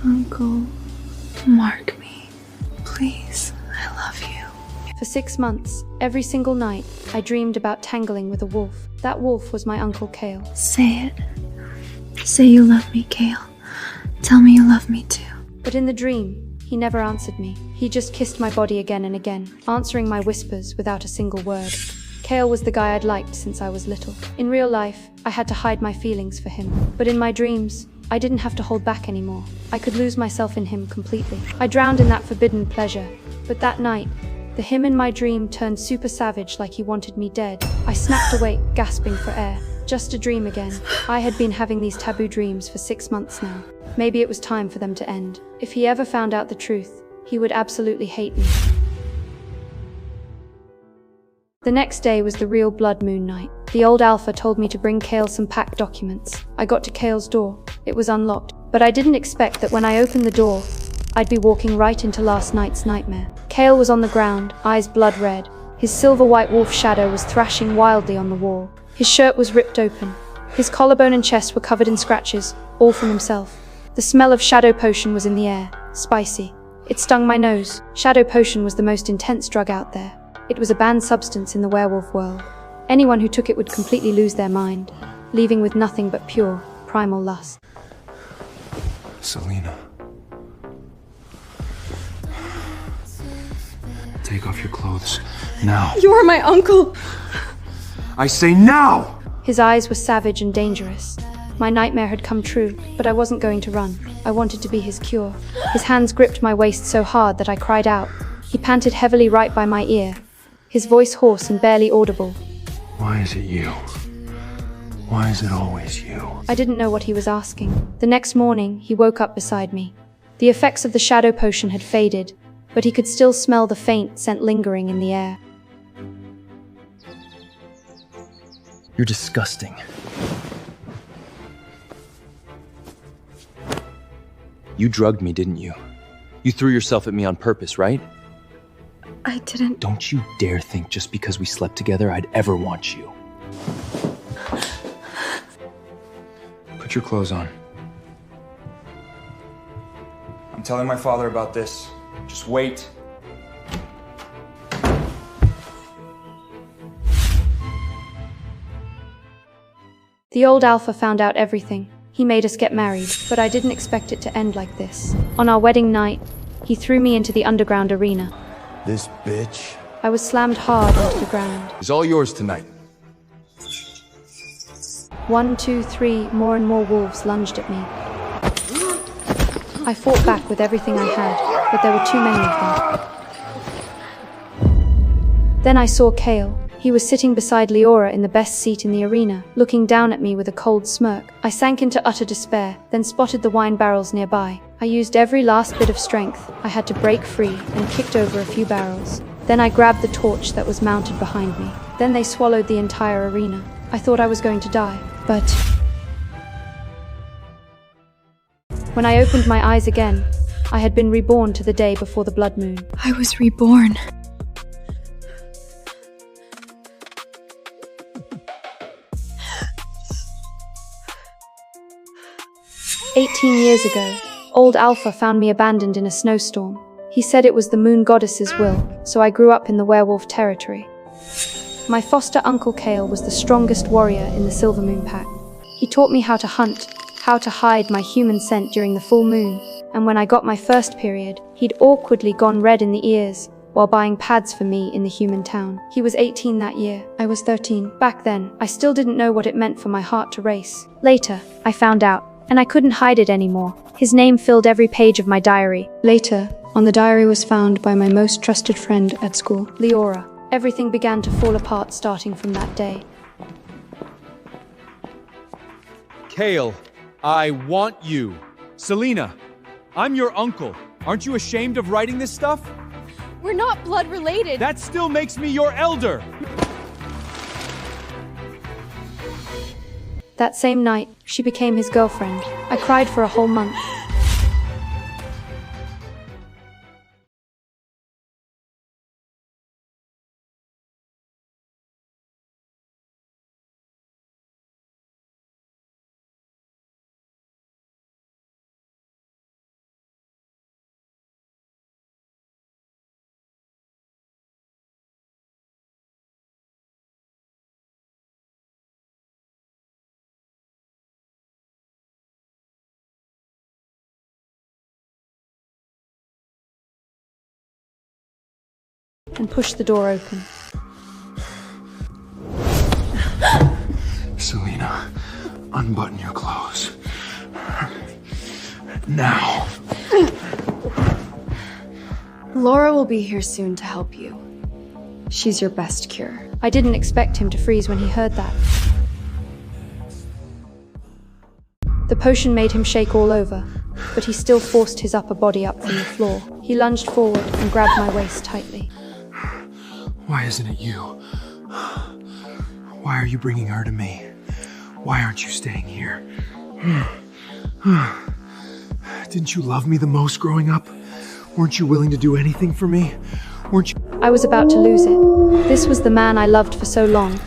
Uncle, mark me. Please, I love you. For 6 months, every single night, I dreamed about tangling with a wolf. That wolf was my Uncle Kale. Say it. Say you love me, Kale. Tell me you love me too. But in the dream, he never answered me. He just kissed my body again and again, answering my whispers without a single word. Kale was the guy I'd liked since I was little. In real life, I had to hide my feelings for him. But in my dreams, I didn't have to hold back anymore. I could lose myself in him completely. I drowned in that forbidden pleasure. But that night, the him in my dream turned super savage, like he wanted me dead. I snapped awake, gasping for air. Just a dream again. I had been having these taboo dreams for 6 months now. Maybe it was time for them to end. If he ever found out the truth, he would absolutely hate me. The next day was the real blood moon night. The old alpha told me to bring Kale some packed documents. I got to Kale's door. It was unlocked, but I didn't expect that when I opened the door, I'd be walking right into last night's nightmare. Kale was on the ground, eyes blood red. His silver-white wolf shadow was thrashing wildly on the wall. His shirt was ripped open. His collarbone and chest were covered in scratches, all from himself. The smell of shadow potion was in the air, spicy. It stung my nose. Shadow potion was the most intense drug out there. It was a banned substance in the werewolf world. Anyone who took it would completely lose their mind, leaving with nothing but pure, primal lust. Selena. Take off your clothes. Now. You're my uncle! I say now! His eyes were savage and dangerous. My nightmare had come true, but I wasn't going to run. I wanted to be his cure. His hands gripped my waist so hard that I cried out. He panted heavily right by my ear, his voice hoarse and barely audible. Why is it you? Why is it always you? I didn't know what he was asking. The next morning, he woke up beside me. The effects of the shadow potion had faded, but he could still smell the faint scent lingering in the air. You're disgusting. You drugged me, didn't you? You threw yourself at me on purpose, right? I didn't. Don't you dare think just because we slept together I'd ever want you. Put your clothes on. I'm telling my father about this. Just wait. The old alpha found out everything. He made us get married, but I didn't expect it to end like this. On our wedding night, he threw me into the underground arena. This bitch. I was slammed hard onto the ground. It's all yours tonight. 1, 2, 3, more and more wolves lunged at me. I fought back with everything I had, but there were too many of them. Then I saw Kale. He was sitting beside Leora in the best seat in the arena, looking down at me with a cold smirk. I sank into utter despair, then spotted the wine barrels nearby. I used every last bit of strength I had to break free and kicked over a few barrels. Then I grabbed the torch that was mounted behind me. Then they swallowed the entire arena. I thought I was going to die, but when I opened my eyes again, I had been reborn to the day before the blood moon. I was reborn. 18 years ago, old Alpha found me abandoned in a snowstorm. He said it was the moon goddess's will, so I grew up in the werewolf territory. My foster uncle Kale was the strongest warrior in the Silver Moon Pack. He taught me how to hunt, how to hide my human scent during the full moon, and when I got my first period, he'd awkwardly gone red in the ears while buying pads for me in the human town. He was 18 that year. I was 13. Back then, I still didn't know what it meant for my heart to race. Later, I found out, and I couldn't hide it anymore. His name filled every page of my diary. Later, on the diary was found by my most trusted friend at school, Leora. Everything began to fall apart starting from that day. Kale, I want you. Selena, I'm your uncle. Aren't you ashamed of writing this stuff? We're not blood related. That still makes me your elder. That same night, she became his girlfriend. I cried for a whole month. and pushed the door open. Selena, unbutton your clothes. Now. Laura will be here soon to help you. She's your best cure. I didn't expect him to freeze when he heard that. The potion made him shake all over, but he still forced his upper body up from the floor. He lunged forward and grabbed my waist tightly. Why isn't it you? Why are you bringing her to me? Why aren't you staying here? Didn't you love me the most growing up? Weren't you willing to do anything for me? Weren't you? I was about to lose it. This was the man I loved for so long,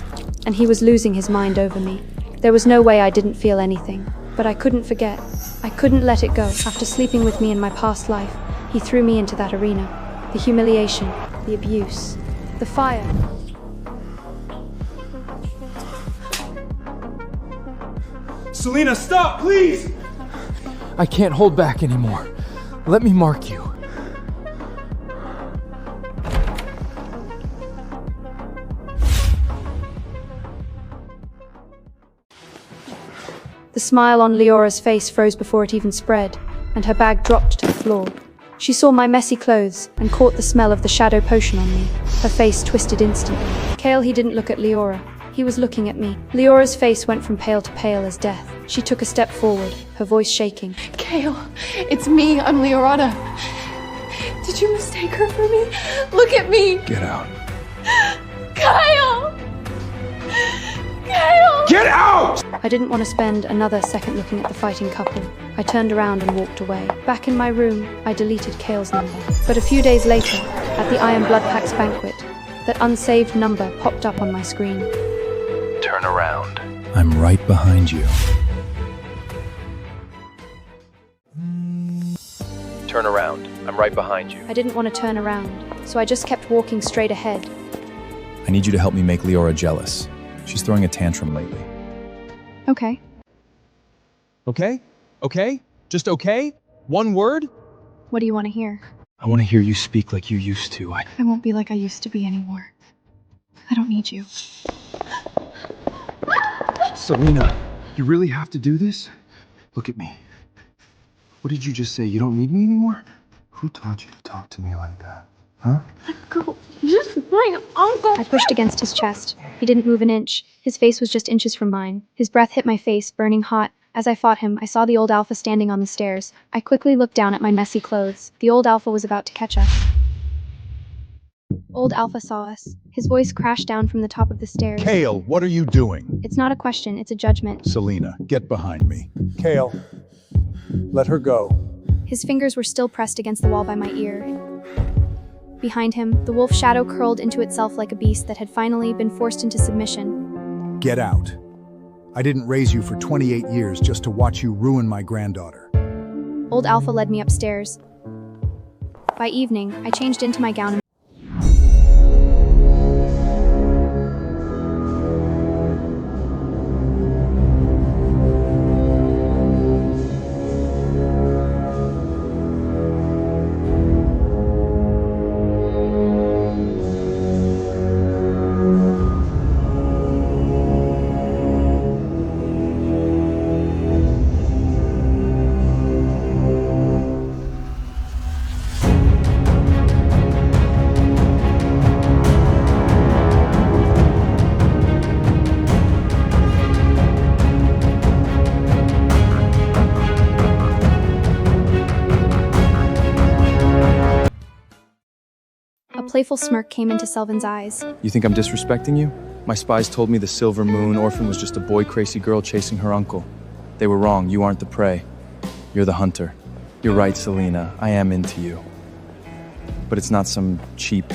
and he was losing his mind over me. There was no way I didn't feel anything, but I couldn't forget. I couldn't let it go. After sleeping with me in my past life, he threw me into that arena. The humiliation, the abuse, the fire. Selena, stop, please! I can't hold back anymore. Let me mark you. The smile on Leora's face froze before it even spread, and her bag dropped to the floor. She saw my messy clothes and caught the smell of the shadow potion on me. Her face twisted instantly. Kale, he didn't look at Leora. He was looking at me. Leora's face went from pale to pale as death. She took a step forward, her voice shaking. Kale, it's me. I'm Leorata. Did you mistake her for me? Look at me. Get out. Kyle! Kyle! Get out! I didn't want to spend another second looking at the fighting couple. I turned around and walked away. Back in my room, I deleted Kale's number. But a few days later, at the Iron Blood Pack's banquet, that unsaved number popped up on my screen. Turn around. I'm right behind you. Turn around. I'm right behind you. I didn't want to turn around, so I just kept walking straight ahead. I need you to help me make Leora jealous. She's throwing a tantrum lately. Okay. Okay? Okay? Just okay? One word? What do you want to hear? I want to hear you speak like you used to. I won't be like I used to be anymore. I don't need you. Selena, you really have to do this? Look at me. What did you just say? You don't need me anymore? Who taught you to talk to me like that? Huh? Go. This is my uncle. I pushed against his chest. He didn't move an inch. His face was just inches from mine. His breath hit my face, burning hot. As I fought him, I saw the old alpha standing on the stairs. I quickly looked down at my messy clothes. The old alpha was about to catch us. Old alpha saw us. His voice crashed down from the top of the stairs. Kale, what are you doing? It's not a question, it's a judgment. Selena, get behind me. Kale, let her go. His fingers were still pressed against the wall by my ear. Behind him, the wolf shadow curled into itself like a beast that had finally been forced into submission. Get out. I didn't raise you for 28 years just to watch you ruin my granddaughter. Old alpha led me upstairs. By evening, I changed into my gown. A playful smirk came into Selvin's eyes. You think I'm disrespecting you? My spies told me the Silver Moon orphan was just a boy-crazy girl chasing her uncle. They were wrong. You aren't the prey. You're the hunter. You're right, Selena. I am into you. But it's not some cheap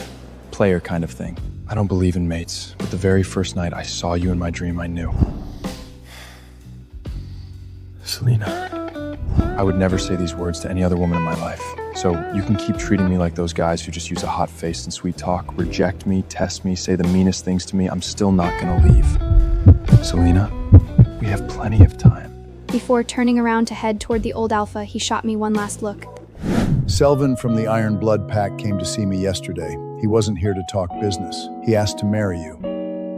player kind of thing. I don't believe in mates, but the very first night I saw you in my dream, I knew. Selena. I would never say these words to any other woman in my life. So you can keep treating me like those guys who just use a hot face and sweet talk, reject me, test me, say the meanest things to me. I'm still not gonna leave. Selena, we have plenty of time. Before turning around to head toward the old alpha, he shot me one last look. Selvin from the Iron Blood Pack came to see me yesterday. He wasn't here to talk business. He asked to marry you.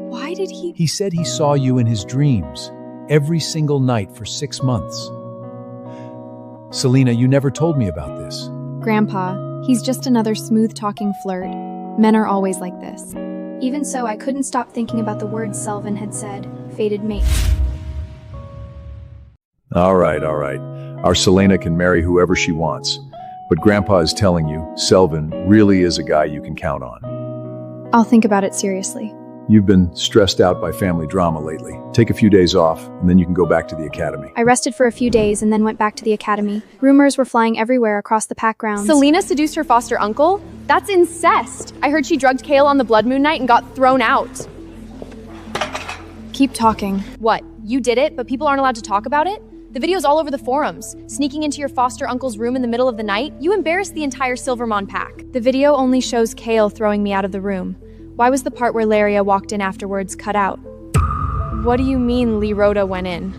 Why did he? He said he saw you in his dreams, every single night for 6 months. Selena, you never told me about this. Grandpa, he's just another smooth-talking flirt. Men are always like this. Even so, I couldn't stop thinking about the words Selvin had said, fated mate. All right. Our Selena can marry whoever she wants. But Grandpa is telling you, Selvin really is a guy you can count on. I'll think about it seriously. You've been stressed out by family drama lately. Take a few days off, and then you can go back to the academy. I rested for a few days and then went back to the academy. Rumors were flying everywhere across the pack grounds. Selena seduced her foster uncle? That's incest. I heard she drugged Kale on the blood moon night and got thrown out. Keep talking. What? You did it, but people aren't allowed to talk about it? The video's all over the forums. Sneaking into your foster uncle's room in the middle of the night, you embarrassed the entire Silvermon pack. The video only shows Kale throwing me out of the room. Why was the part where Laria walked in afterwards cut out? What do you mean Rhoda went in?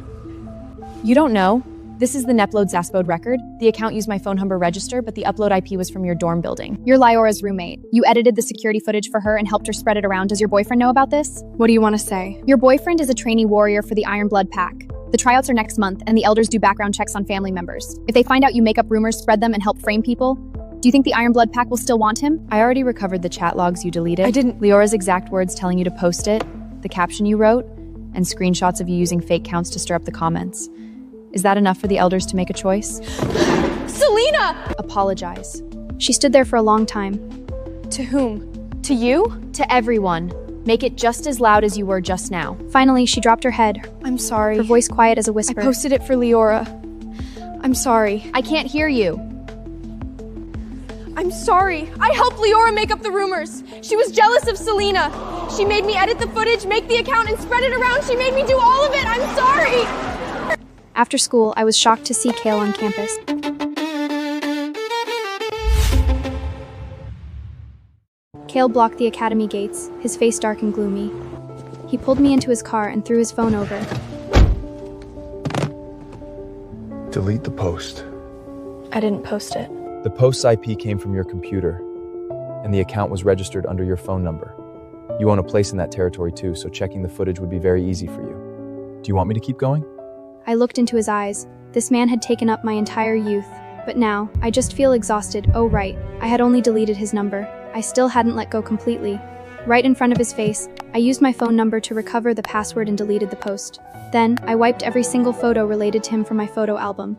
You don't know. This is the Nepload Zaspode record. The account used my phone number register, but the upload IP was from your dorm building. You're Lyora's roommate. You edited the security footage for her and helped her spread it around. Does your boyfriend know about this? What do you want to say? Your boyfriend is a trainee warrior for the Iron Blood Pack. The tryouts are next month, and the elders do background checks on family members. If they find out you make up rumors, spread them, and help frame people, do you think the Iron Blood Pack will still want him? I already recovered the chat logs you deleted. I didn't. Leora's exact words telling you to post it, the caption you wrote, and screenshots of you using fake counts to stir up the comments. Is that enough for the elders to make a choice? Selena! Apologize. She stood there for a long time. To whom? To you? To everyone. Make it just as loud as you were just now. Finally, she dropped her head. I'm sorry. Her voice quiet as a whisper. I posted it for Leora. I'm sorry. I can't hear you. I'm sorry. I helped Leora make up the rumors. She was jealous of Selena. She made me edit the footage, make the account, and spread it around. She made me do all of it. I'm sorry. After school, I was shocked to see Kale on campus. Kale blocked the academy gates, his face dark and gloomy. He pulled me into his car and threw his phone over. Delete the post. I didn't post it. The post's IP came from your computer, and the account was registered under your phone number. You own a place in that territory too, so checking the footage would be very easy for you. Do you want me to keep going? I looked into his eyes. This man had taken up my entire youth. But now, I just feel exhausted. Oh right, I had only deleted his number. I still hadn't let go completely. Right in front of his face, I used my phone number to recover the password and deleted the post. Then, I wiped every single photo related to him from my photo album.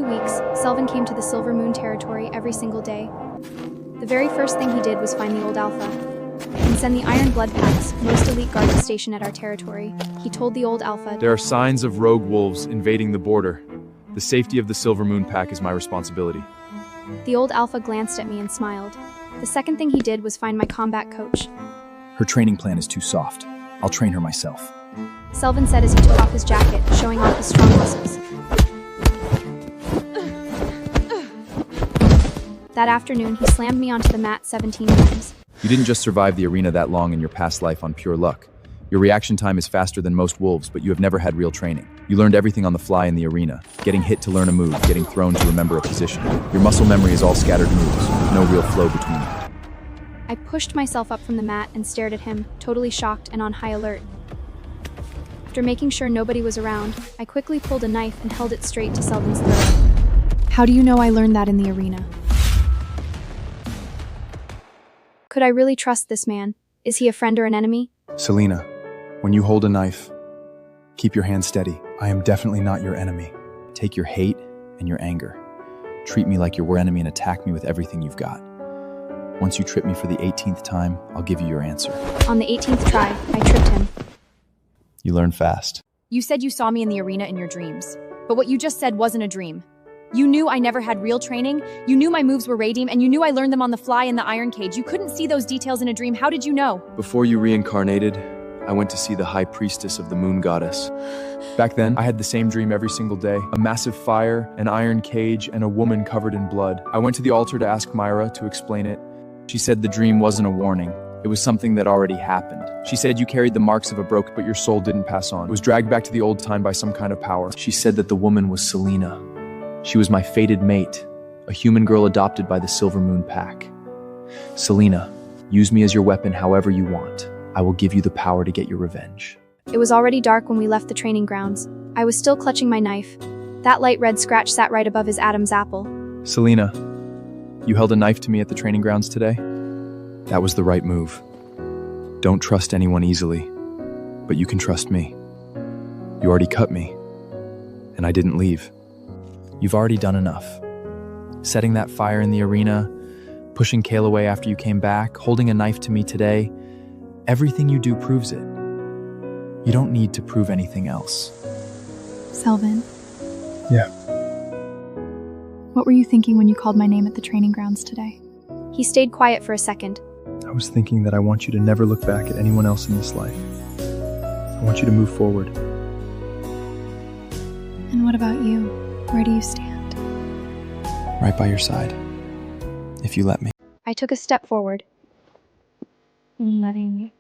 Weeks, Selvin came to the Silver Moon territory every single day. The very first thing he did was find the old Alpha and send the Iron Blood Pack's most elite guard to station at our territory. He told the old Alpha, There are signs of rogue wolves invading the border. The safety of the Silver Moon Pack is my responsibility. The old Alpha glanced at me and smiled. The second thing he did was find my combat coach. Her training plan is too soft. I'll train her myself. Selvin said as he took off his jacket, showing off his strong muscles. That afternoon, he slammed me onto the mat 17 times. You didn't just survive the arena that long in your past life on pure luck. Your reaction time is faster than most wolves, but you have never had real training. You learned everything on the fly in the arena, getting hit to learn a move, getting thrown to remember a position. Your muscle memory is all scattered moves, with no real flow between them. I pushed myself up from the mat and stared at him, totally shocked and on high alert. After making sure nobody was around, I quickly pulled a knife and held it straight to Selvin's throat. How do you know I learned that in the arena? Could I really trust this man? Is he a friend or an enemy? Selena, when you hold a knife, Keep your hand steady. I am definitely not your enemy. Take your hate and your anger. Treat me like your enemy and attack me with everything you've got. Once you trip me for the 18th time, I'll give you your answer. On the 18th try, I tripped him. You learn fast. You said you saw me in the arena in your dreams. But what you just said wasn't a dream. You knew I never had real training, you knew my moves were Radium, and you knew I learned them on the fly in the iron cage. You couldn't see those details in a dream. How did you know? Before you reincarnated, I went to see the high priestess of the moon goddess. Back then, I had the same dream every single day. A massive fire, an iron cage, and a woman covered in blood. I went to the altar to ask Myra to explain it. She said the dream wasn't a warning. It was something that already happened. She said you carried the marks of a broke, but your soul didn't pass on. It was dragged back to the old time by some kind of power. She said that the woman was Selena. She was my fated mate, a human girl adopted by the Silver Moon Pack. Selena, use me as your weapon however you want. I will give you the power to get your revenge. It was already dark when we left the training grounds. I was still clutching my knife. That light red scratch sat right above his Adam's apple. Selena, you held a knife to me at the training grounds today? That was the right move. Don't trust anyone easily, but you can trust me. You already cut me, and I didn't leave. You've already done enough. Setting that fire in the arena, pushing Kale away after you came back, holding a knife to me today, everything you do proves it. You don't need to prove anything else. Selvin. Yeah. What were you thinking when you called my name at the training grounds today? He stayed quiet for a second. I was thinking that I want you to never look back at anyone else in this life. I want you to move forward. And what about you? Where do you stand? Right by your side. If you let me. I took a step forward. Letting me.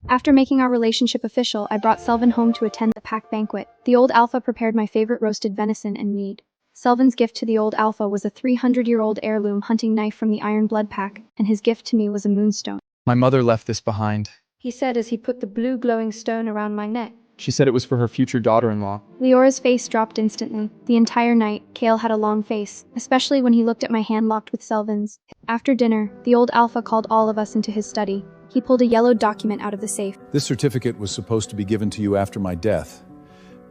After making our relationship official, I brought Selvin home to attend the pack banquet. The old alpha prepared my favorite roasted venison and mead. Selvin's gift to the old alpha was a 300-year-old heirloom hunting knife from the Iron Blood Pack, and his gift to me was a moonstone. My mother left this behind. He said as he put the blue glowing stone around my neck. She said it was for her future daughter-in-law. Leora's face dropped instantly. The entire night, Kale had a long face, especially when he looked at my hand locked with Selvin's. After dinner, the old alpha called all of us into his study. He pulled a yellowed document out of the safe. This certificate was supposed to be given to you after my death,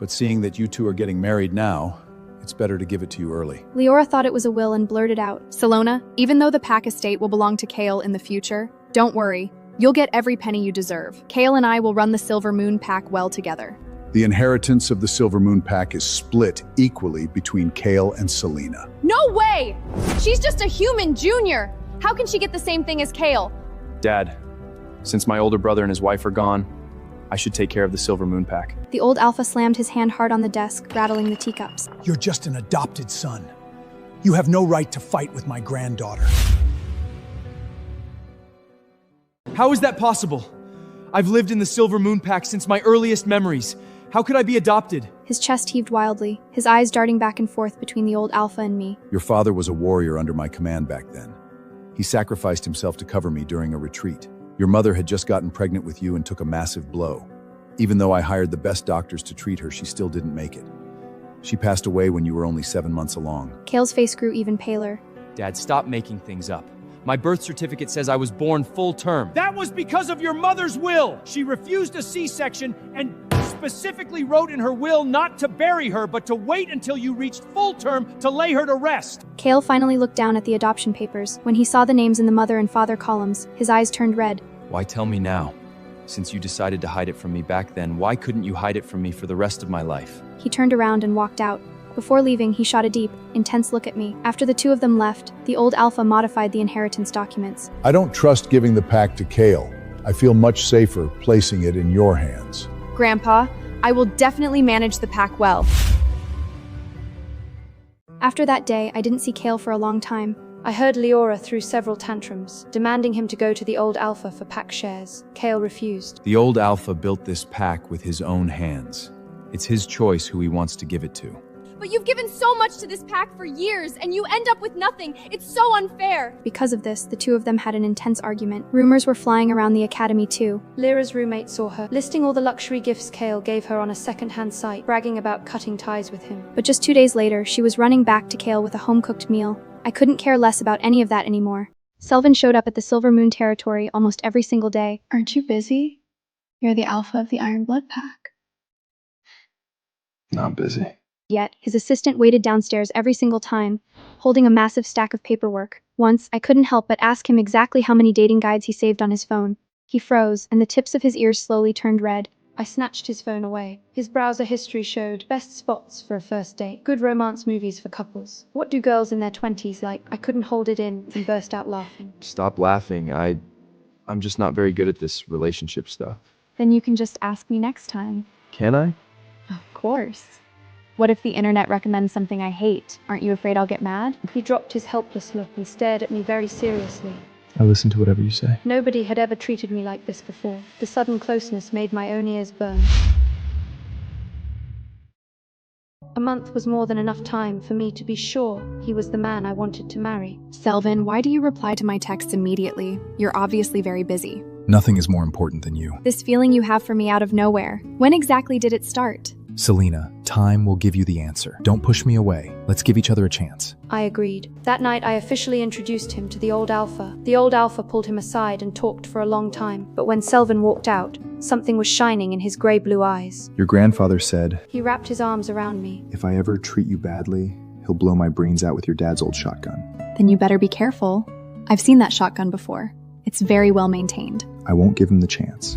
but seeing that you two are getting married now, it's better to give it to you early. Leora thought it was a will and blurted out. Salona, even though the pack estate will belong to Kale in the future, don't worry. You'll get every penny you deserve. Kale and I will run the Silver Moon Pack well together. The inheritance of the Silver Moon Pack is split equally between Kale and Selena. No way! She's just a human junior! How can she get the same thing as Kale? Dad, since my older brother and his wife are gone, I should take care of the Silver Moon Pack. The old alpha slammed his hand hard on the desk, rattling the teacups. You're just an adopted son. You have no right to fight with my granddaughter. How is that possible? I've lived in the Silver Moon Pack since my earliest memories. How could I be adopted? His chest heaved wildly, his eyes darting back and forth between the old alpha and me. Your father was a warrior under my command back then. He sacrificed himself to cover me during a retreat. Your mother had just gotten pregnant with you and took a massive blow. Even though I hired the best doctors to treat her, she still didn't make it. She passed away when you were only 7 months along. Kale's face grew even paler. Dad, stop making things up. My birth certificate says I was born full term. That was because of your mother's will. She refused a C-section and specifically wrote in her will not to bury her, but to wait until you reached full term to lay her to rest. Kale finally looked down at the adoption papers. When he saw the names in the mother and father columns, his eyes turned red. Why tell me now? Since you decided to hide it from me back then, why couldn't you hide it from me for the rest of my life? He turned around and walked out. Before leaving, he shot a deep, intense look at me. After the two of them left, the old alpha modified the inheritance documents. I don't trust giving the pack to Kale. I feel much safer placing it in your hands. Grandpa, I will definitely manage the pack well. After that day, I didn't see Kale for a long time. I heard Leora threw several tantrums, demanding him to go to the old alpha for pack shares. Kale refused. The old alpha built this pack with his own hands. It's his choice who he wants to give it to. But you've given so much to this pack for years, and you end up with nothing. It's so unfair. Because of this, the two of them had an intense argument. Rumors were flying around the academy too. Lyra's roommate saw her, listing all the luxury gifts Kale gave her on a second-hand site, bragging about cutting ties with him. But just 2 days later, she was running back to Kale with a home-cooked meal. I couldn't care less about any of that anymore. Selvin showed up at the Silver Moon territory almost every single day. Aren't you busy? You're the alpha of the Iron Blood Pack. Not busy. Yet, his assistant waited downstairs every single time, holding a massive stack of paperwork. Once, I couldn't help but ask him exactly how many dating guides he saved on his phone. He froze, and the tips of his ears slowly turned red. I snatched his phone away. His browser history showed best spots for a first date, good romance movies for couples. What do girls in their 20s like? I couldn't hold it in and burst out laughing. Stop laughing. I'm just not very good at this relationship stuff. Then you can just ask me next time. Can I? Of course. What if the internet recommends something I hate? Aren't you afraid I'll get mad? He dropped his helpless look and stared at me very seriously. I listen to whatever you say. Nobody had ever treated me like this before. The sudden closeness made my own ears burn. A month was more than enough time for me to be sure he was the man I wanted to marry. Selvin, why do you reply to my texts immediately? You're obviously very busy. Nothing is more important than you. This feeling you have for me out of nowhere, when exactly did it start? Selena, time will give you the answer. Don't push me away. Let's give each other a chance. I agreed. That night I officially introduced him to the old alpha. The old alpha pulled him aside and talked for a long time, but when Selvin walked out, something was shining in his grey-blue eyes. Your grandfather said, He wrapped his arms around me. if I ever treat you badly, he'll blow my brains out with your dad's old shotgun. Then you better be careful. I've seen that shotgun before. It's very well maintained. I won't give him the chance.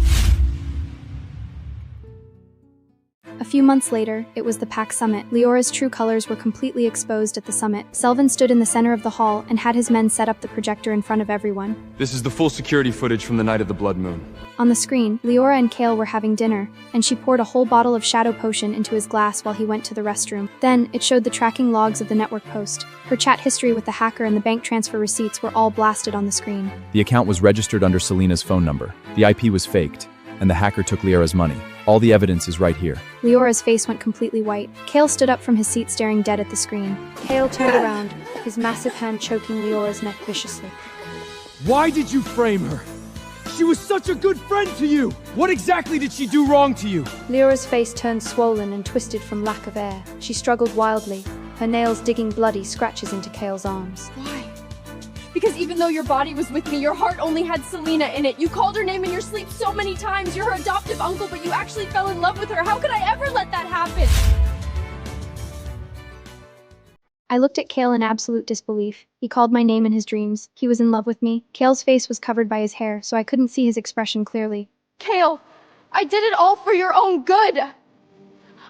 A few months later, it was the pack summit. Leora's true colors were completely exposed at the summit. Selvin stood in the center of the hall and had his men set up the projector in front of everyone. This is the full security footage from the night of the blood moon. On the screen, Leora and Kale were having dinner, and she poured a whole bottle of shadow potion into his glass while he went to the restroom. Then, it showed the tracking logs of the network post. Her chat history with the hacker and the bank transfer receipts were all blasted on the screen. The account was registered under Selena's phone number. The IP was faked, and the hacker took Liara's money. All the evidence is right here. Leora's face went completely white. Kale stood up from his seat staring dead at the screen. Kale turned around, his massive hand choking Leora's neck viciously. Why did you frame her? She was such a good friend to you! What exactly did she do wrong to you? Leora's face turned swollen and twisted from lack of air. She struggled wildly, her nails digging bloody scratches into Kale's arms. Why? Because even though your body was with me, your heart only had Selena in it. You called her name in your sleep so many times. You're her adoptive uncle, but you actually fell in love with her. How could I ever let that happen? I looked at Kale in absolute disbelief. He called my name in his dreams. He was in love with me. Kale's face was covered by his hair, so I couldn't see his expression clearly. Kale, I did it all for your own good.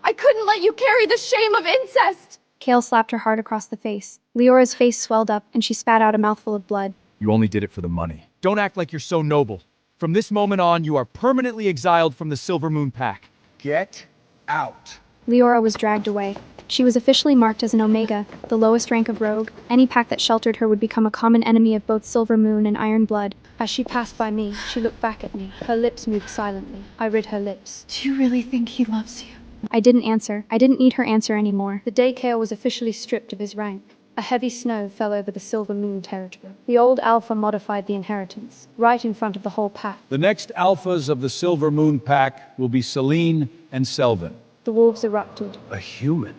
I couldn't let you carry the shame of incest. Kale slapped her hard across the face. Leora's face swelled up, and she spat out a mouthful of blood. You only did it for the money. Don't act like you're so noble. From this moment on, you are permanently exiled from the Silver Moon Pack. Get out. Leora was dragged away. She was officially marked as an Omega, the lowest rank of rogue. Any pack that sheltered her would become a common enemy of both Silver Moon and Iron Blood. As she passed by me, she looked back at me. Her lips moved silently. I read her lips. Do you really think he loves you? I didn't answer. I didn't need her answer anymore. The day Kale was officially stripped of his rank. A heavy snow fell over the Silver Moon territory. The old Alpha modified the inheritance, right in front of the whole pack. The next alphas of the Silver Moon Pack will be Selene and Selvin. The wolves erupted. A human?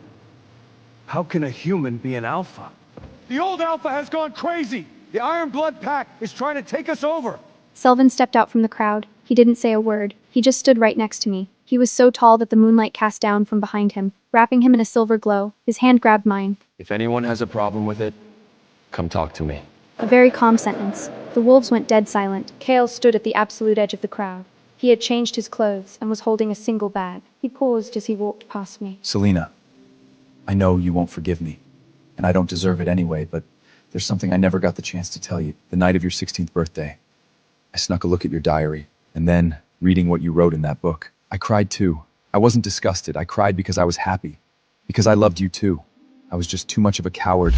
How can a human be an alpha? The old alpha has gone crazy! The Iron Blood Pack is trying to take us over! Selvin stepped out from the crowd. He didn't say a word. He just stood right next to me. He was so tall that the moonlight cast down from behind him, wrapping him in a silver glow. His hand grabbed mine. If anyone has a problem with it, come talk to me. A very calm sentence. The wolves went dead silent. Kale stood at the absolute edge of the crowd. He had changed his clothes and was holding a single bag. He paused as he walked past me. Selena, I know you won't forgive me, and I don't deserve it anyway, but there's something I never got the chance to tell you. The night of your 16th birthday, I snuck a look at your diary, and then, reading what you wrote in that book, I cried too. I wasn't disgusted. I cried because I was happy. Because I loved you too. I was just too much of a coward.